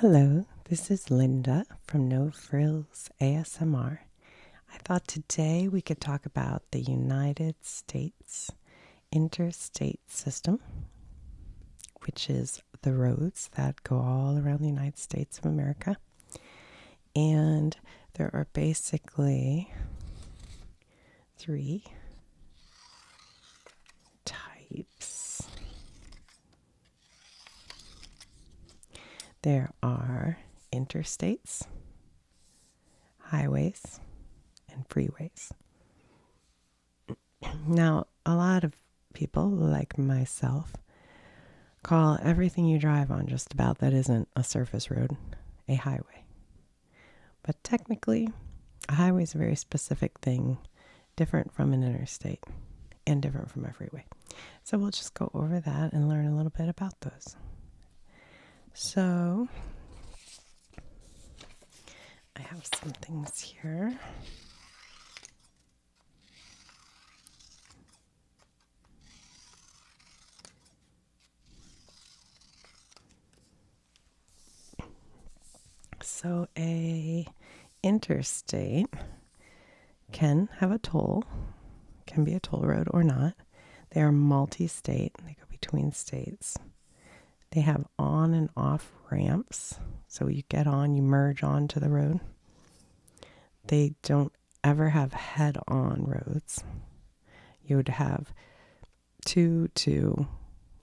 Hello, this is Linda from No Frills ASMR. I thought today we could talk about the United States interstate system, which is the roads that go all around the United States of America. And there are basically three types. There are interstates, highways, and freeways. Now, a lot of people, like myself, call everything you drive on just about that isn't a surface road a highway. But technically, a highway is a very specific thing, different from an interstate and different from a freeway. So we'll just go over that and learn a little bit about those. So, I have some things here. So, a interstate can have a toll, can be a toll road or not. They are multi-state, they go between states. They have on and off ramps. So you get on, you merge onto the road. They don't ever have head-on roads. You would have 2 to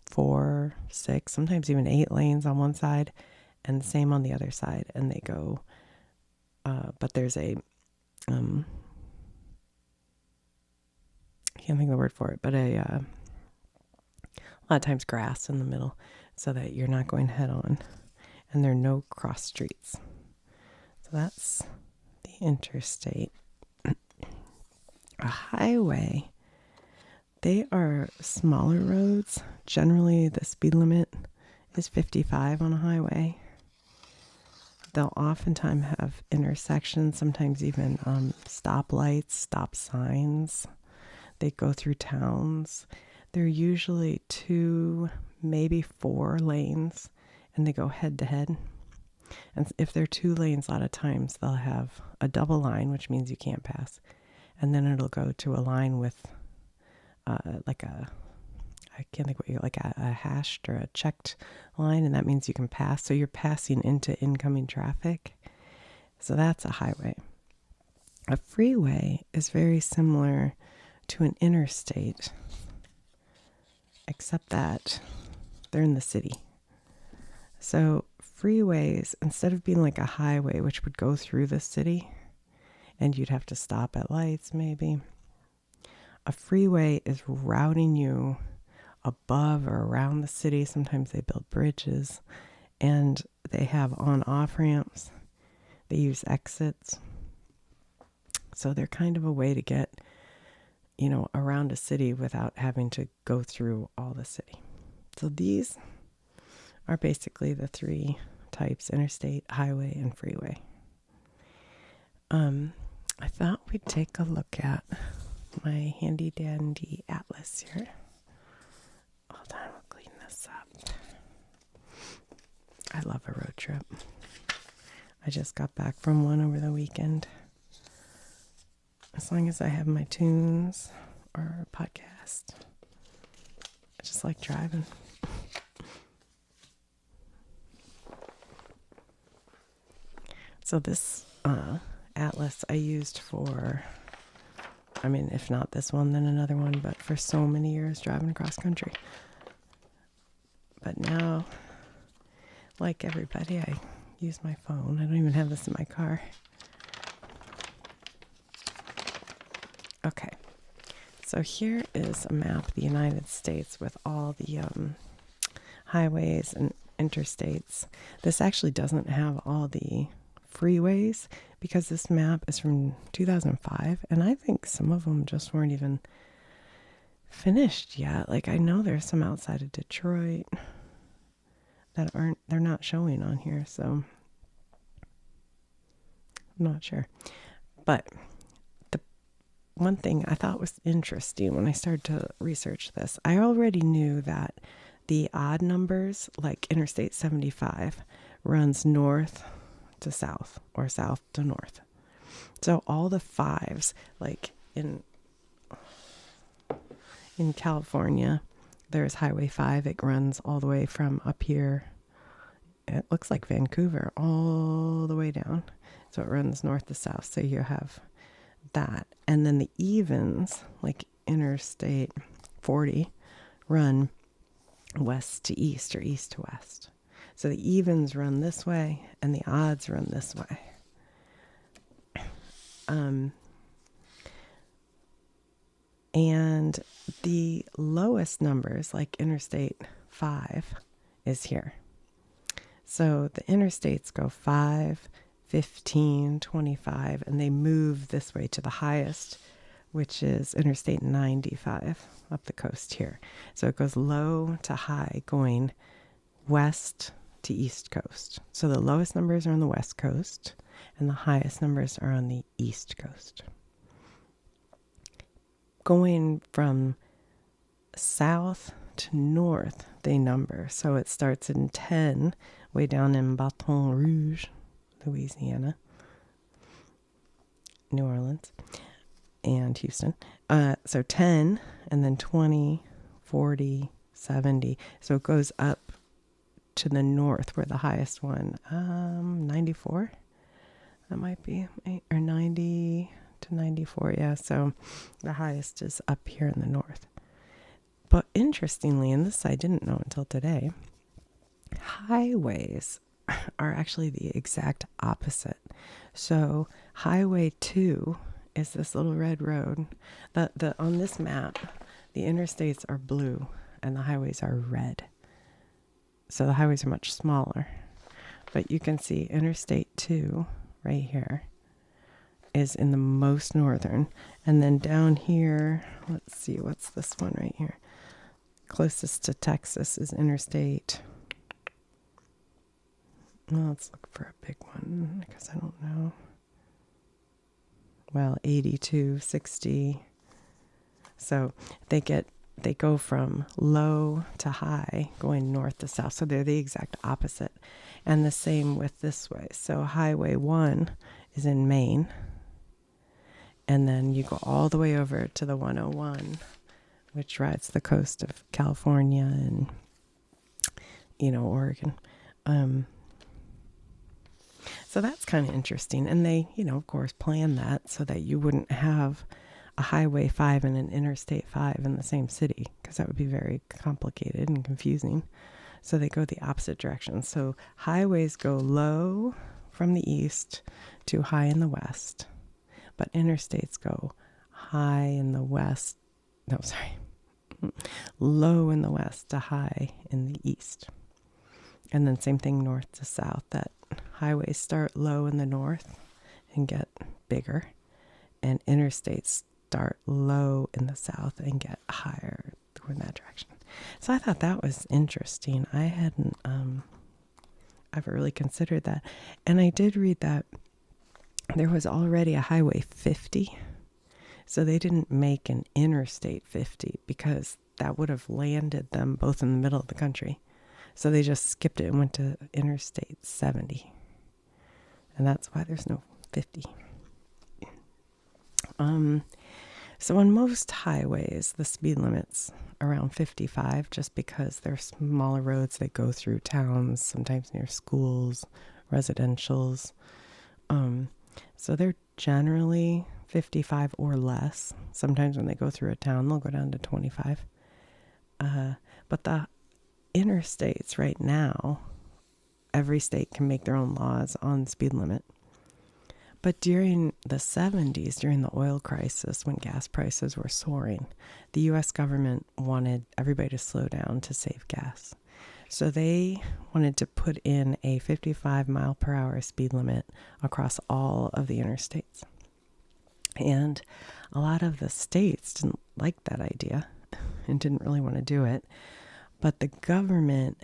4, 6, sometimes even 8 lanes on one side and the same on the other side. And they go, but there's a, I can't think of the word for it, but a lot of times grass in the middle so that you're not going head on, and there are no cross streets. So that's the interstate. A highway, they are smaller roads. Generally, the speed limit is 55 on a highway. They'll oftentimes have intersections, sometimes even stoplights, stop signs. They go through towns. They're usually 2, maybe 4 lanes, and they go head to head. And if they're 2 lanes, a lot of times they'll have a double line, which means you can't pass. And then it'll go to a line with I can't think what you, like a hashed or a checked line, and that means you can pass. So you're passing into incoming traffic. So that's a highway. A freeway is very similar to an interstate, except that they're in the city. So freeways, instead of being like a highway, which would go through the city, and you'd have to stop at lights maybe, a freeway is routing you above or around the city. Sometimes they build bridges, and they have on-off ramps. They use exits. So they're kind of a way to get, around a city without having to go through all the city. So these are basically the 3 types: interstate, highway, and freeway. I thought we'd take a look at my handy dandy atlas here. Hold on, we'll clean this up. I love a road trip. I just got back from one over the weekend. As long as I have my tunes or podcast, I just like driving. So this atlas I used for, if not this one, then another one, but for so many years driving across country. But now, like everybody, I use my phone. I don't even have this in my car. Okay, so here is a map of the United States with all the highways and interstates. This actually doesn't have all the freeways because this map is from 2005, and I think some of them just weren't even finished yet. Like, I know there's some outside of Detroit that they're not showing on here, so I'm not sure. But the one thing I thought was interesting when I started to research this, I already knew that the odd numbers, like Interstate 75, runs north to south or south to north. So all the fives, like in California, there's Highway 5. It runs all the way from up here. It looks like Vancouver all the way down. So it runs north to south. So you have that. And then the evens, like Interstate 40, run west to east or east to west. So the evens run this way and the odds run this way. And the lowest numbers, like Interstate 5, is here. So the interstates go 5, 15, 25, and they move this way to the highest, which is Interstate 95 up the coast here. So it goes low to high, going west to east coast. So the lowest numbers are on the west coast, and the highest numbers are on the east coast. Going from south to north, they number. So it starts in 10, way down in Baton Rouge, Louisiana, New Orleans, and Houston. So 10, and then 20, 40, 70. So it goes up to the north, where the highest one, 94, that might be, or 90 to 94, yeah. So the highest is up here in the north. But interestingly, and this I didn't know until today, highways are actually the exact opposite. So Highway 2 is this little red road. On this map, the interstates are blue and the highways are red. So the highways are much smaller. But you can see Interstate 2 right here is in the most northern. And then down here, let's see, what's this one right here? Closest to Texas is Interstate. Well, let's look for a big one because I don't know. Well, 82, 60. So they go from low to high, going north to south. So they're the exact opposite. And the same with this way. So Highway 1 is in Maine. And then you go all the way over to the 101, which rides the coast of California and, Oregon. So that's kind of interesting. And they, of course, plan that so that you wouldn't have a Highway 5 and an Interstate 5 in the same city, because that would be very complicated and confusing. So they go the opposite direction. So highways go low from the east to high in the west, but interstates go high in the west. No, sorry. Low in the west to high in the east. And then same thing north to south, that highways start low in the north and get bigger, and interstates start low in the south and get higher in that direction. So I thought that was interesting. I hadn't ever really considered that. And I did read that there was already a Highway 50. So they didn't make an Interstate 50 because that would have landed them both in the middle of the country. So they just skipped it and went to Interstate 70. And that's why there's no 50. So on most highways, the speed limit's around 55, just because they're smaller roads that go through towns, sometimes near schools, residentials. So they're generally 55 or less. Sometimes when they go through a town, they'll go down to 25. But the interstates right now, every state can make their own laws on speed limit. But during the 70s, during the oil crisis, when gas prices were soaring, the U.S. government wanted everybody to slow down to save gas. So they wanted to put in a 55 mile per hour speed limit across all of the interstates. And a lot of the states didn't like that idea and didn't really want to do it. But the government,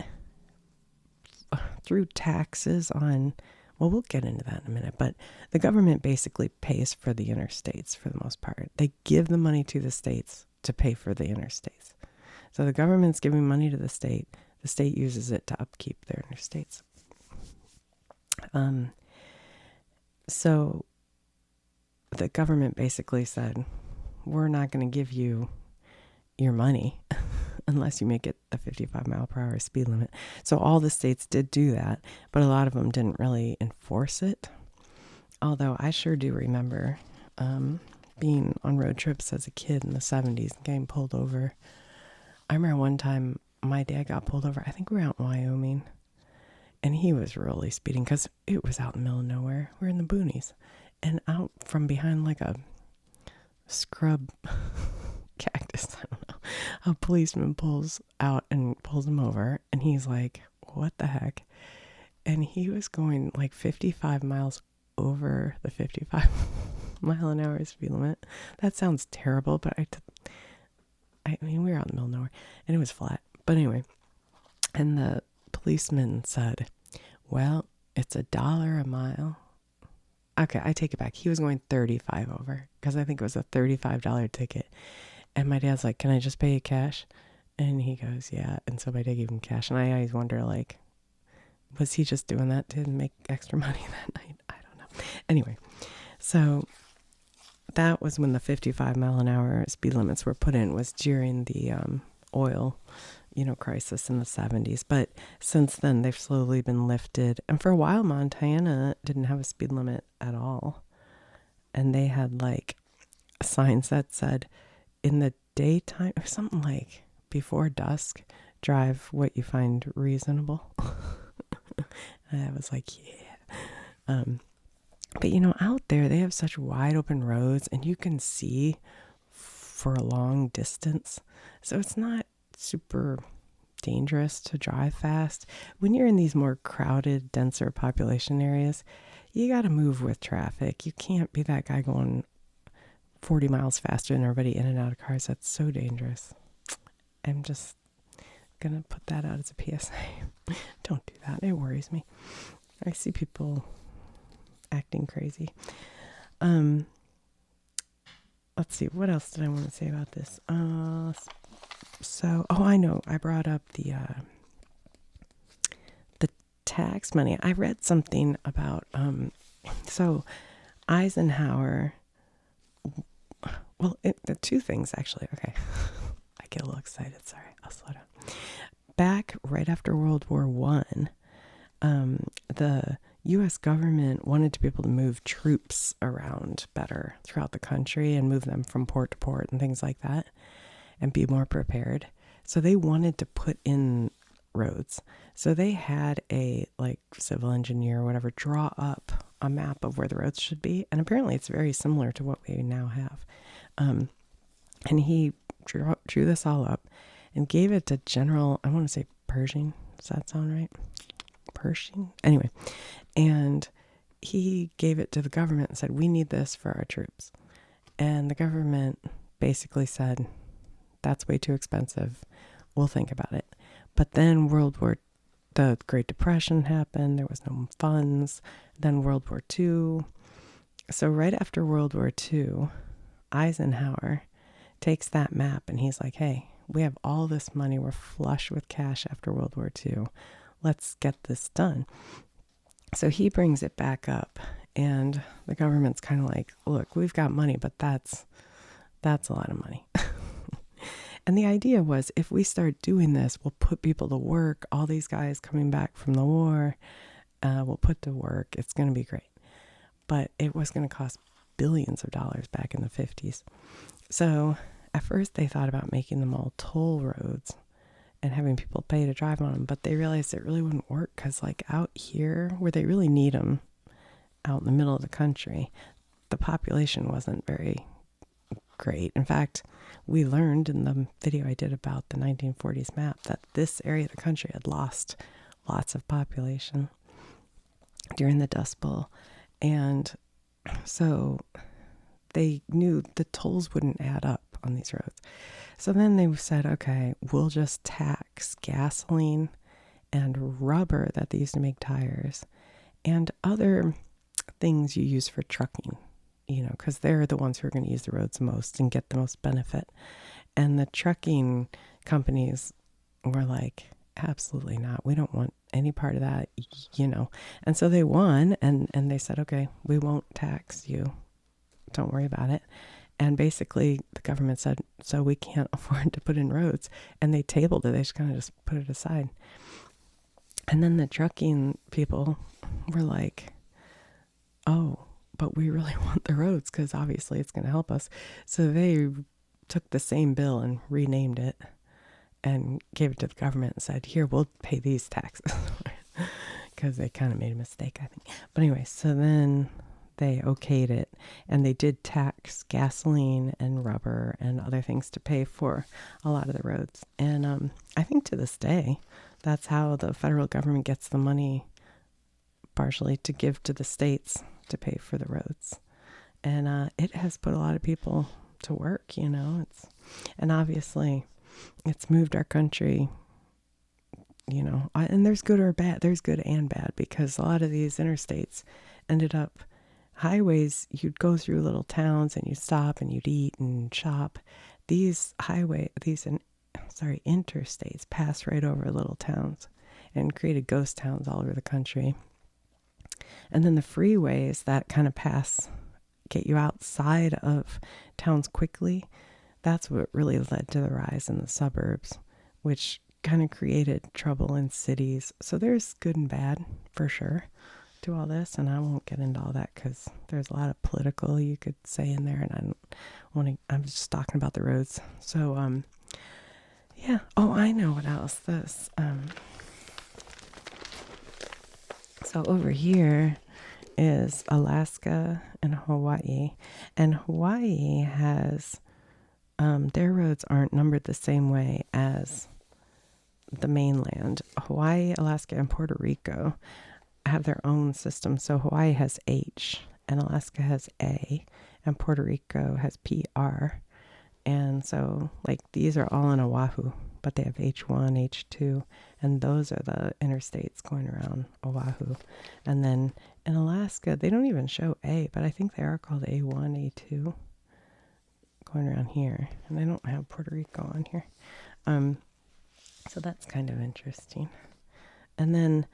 through taxes on, well, we'll get into that in a minute, but the government basically pays for the interstates for the most part. They give the money to the states to pay for the interstates. So the government's giving money to the state uses it to upkeep their interstates. So the government basically said, we're not going to give you your money unless you make it a 55-mile-per-hour speed limit. So all the states did do that, but a lot of them didn't really enforce it. Although I sure do remember being on road trips as a kid in the 70s and getting pulled over. I remember one time my dad got pulled over. I think we were out in Wyoming, and he was really speeding because it was out in the middle of nowhere. We're in the boonies, and out from behind like a scrub cactus, I don't know, a policeman pulls out and pulls him over, and he's like, what the heck? And he was going like 55 miles over the 55 mile an hour speed limit. That sounds terrible, but I mean, we were out in the middle of nowhere and it was flat. But anyway, and the policeman said, well, it's $1 a mile. Okay, I take it back. He was going 35 over because I think it was a $35 ticket. And my dad's like, can I just pay you cash? And he goes, yeah. And so my dad gave him cash. And I always wonder, like, was he just doing that to make extra money that night? I don't know. Anyway, so that was when the 55 mile an hour speed limits were put in, was during the oil, crisis in the 70s. But since then, they've slowly been lifted. And for a while, Montana didn't have a speed limit at all. And they had like signs that said, in the daytime, or something like before dusk, drive what you find reasonable. And I was like, yeah. But out there, they have such wide open roads and you can see for a long distance. So it's not super dangerous to drive fast. When you're in these more crowded, denser population areas, you got to move with traffic. You can't be that guy going 40 miles faster than everybody in and out of cars. That's so dangerous. I'm just going to put that out as a PSA. Don't do that. It worries me. I see people acting crazy. Let's see. What else did I want to say about this? I know. I brought up the tax money. I read something about, Eisenhower. Well, the two things, actually. Okay. I get a little excited. Sorry. I'll slow down. Back right after World War I, the U.S. government wanted to be able to move troops around better throughout the country and move them from port to port and things like that and be more prepared. So they wanted to put in roads. So they had a civil engineer or whatever draw up a map of where the roads should be. And apparently it's very similar to what we now have. And he drew this all up and gave it to General, I want to say Pershing. Does that sound right? Pershing? Anyway. And he gave it to the government and said, we need this for our troops. And the government basically said, that's way too expensive. We'll think about it. But then the Great Depression happened. There was no funds. Then World War II. So right after World War II, Eisenhower takes that map and he's like, hey, we have all this money. We're flush with cash after World War II. Let's get this done. So he brings it back up and the government's kind of like, look, we've got money, but that's a lot of money. And the idea was, if we start doing this, we'll put people to work. All these guys coming back from the war, we'll put to work. It's going to be great. But it was going to cost billions of dollars back in the 50s. So at first they thought about making them all toll roads and having people pay to drive on them. But they realized it really wouldn't work because out here where they really need them, out in the middle of the country, the population wasn't very great. In fact, we learned in the video I did about the 1940s map that this area of the country had lost lots of population during the Dust Bowl. And so they knew the tolls wouldn't add up on these roads. So then they said, okay, we'll just tax gasoline and rubber that they used to make tires and other things you use for trucking, because they're the ones who are going to use the roads most and get the most benefit. And the trucking companies were like, absolutely not. We don't want any part of that, And so they won, and they said, okay, we won't tax you. Don't worry about it. And basically, the government said, so we can't afford to put in roads. And they tabled it. They just kind of just put it aside. And then the trucking people were like, oh, but we really want the roads because obviously it's going to help us. So they took the same bill and renamed it and gave it to the government and said, here, we'll pay these taxes. Because they kind of made a mistake, I think. But anyway, so then they okayed it, and they did tax gasoline and rubber and other things to pay for a lot of the roads. And I think to this day, that's how the federal government gets the money, partially to give to the states to pay for the roads. And it has put a lot of people to work, and obviously it's moved our country, and there's good or bad. There's good and bad, because a lot of these interstates ended up highways. You'd go through little towns and you'd stop and you'd eat and shop. These interstates pass right over little towns and created ghost towns all over the country. And then the freeways that kind of get you outside of towns quickly. That's what really led to the rise in the suburbs, which kind of created trouble in cities. So there's good and bad for sure to all this, and I won't get into all that because there's a lot of political you could say in there, and I don't want to. I'm just talking about the roads. So yeah. Oh, I know what else. So over here is Alaska and Hawaii, and Hawaii has their roads aren't numbered the same way as the mainland. Hawaii, Alaska, and Puerto Rico have their own system. So Hawaii has H, and Alaska has A, and Puerto Rico has PR. And so, these are all in Oahu, but they have H1, H2, and those are the interstates going around Oahu. And then in Alaska, they don't even show A, but I think they are called A1, A2, going around here. And they don't have Puerto Rico on here. So that's kind of interesting. And then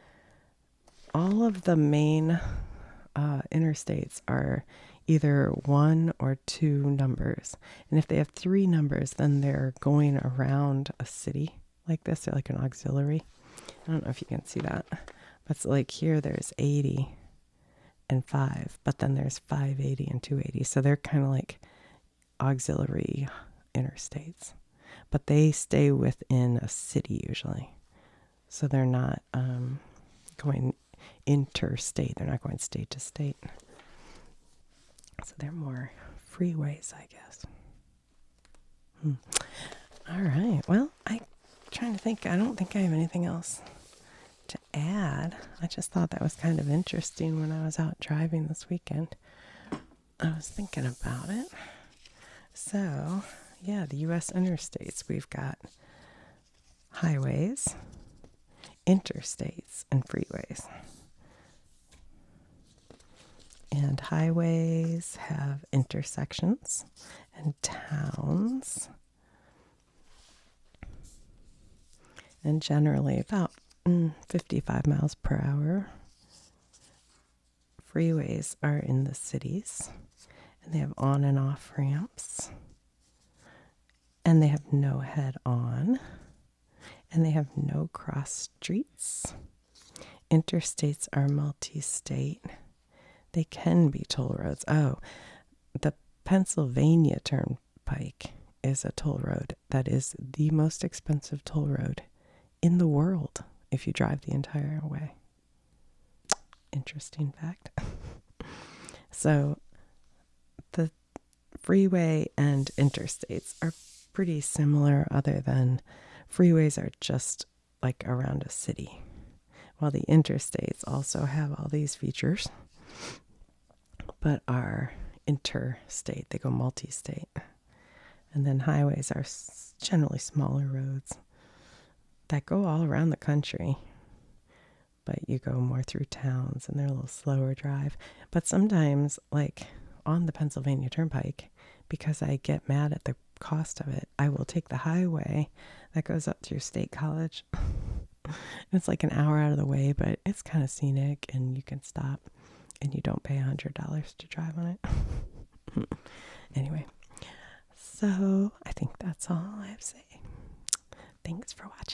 all of the main interstates are either 1 or 2 numbers. And if they have 3 numbers, then they're going around a city like this. They're like an auxiliary. I don't know if you can see that. But it's like here there's 80 and 5, but then there's 580 and 280. So they're kind of like auxiliary interstates. But they stay within a city usually. So they're not going interstate. They're not going state to state. So they're more freeways, I guess. All right. Well, I'm trying to think. I don't think I have anything else to add. I just thought that was kind of interesting when I was out driving this weekend. I was thinking about it. So, yeah, the U.S. interstates. We've got highways, interstates, and freeways. And highways have intersections and towns. And generally about 55 miles per hour. Freeways are in the cities. And they have on and off ramps. And they have no head on. And they have no cross streets. Interstates are multi-state. They can be toll roads. Oh, the Pennsylvania Turnpike is a toll road that is the most expensive toll road in the world if you drive the entire way. Interesting fact. So the freeway and interstates are pretty similar, other than freeways are just like around a city, while the interstates also have all these features, but are interstate. They go multi-state. And then highways are generally smaller roads that go all around the country, but you go more through towns and they're a little slower drive. But sometimes, like on the Pennsylvania Turnpike, because I get mad at the cost of it, I will take the highway that goes up through State College It's like an hour out of the way, but it's kind of scenic and you can stop and you don't pay $100 to drive on it. Anyway, so I think that's all I have to say. Thanks for watching.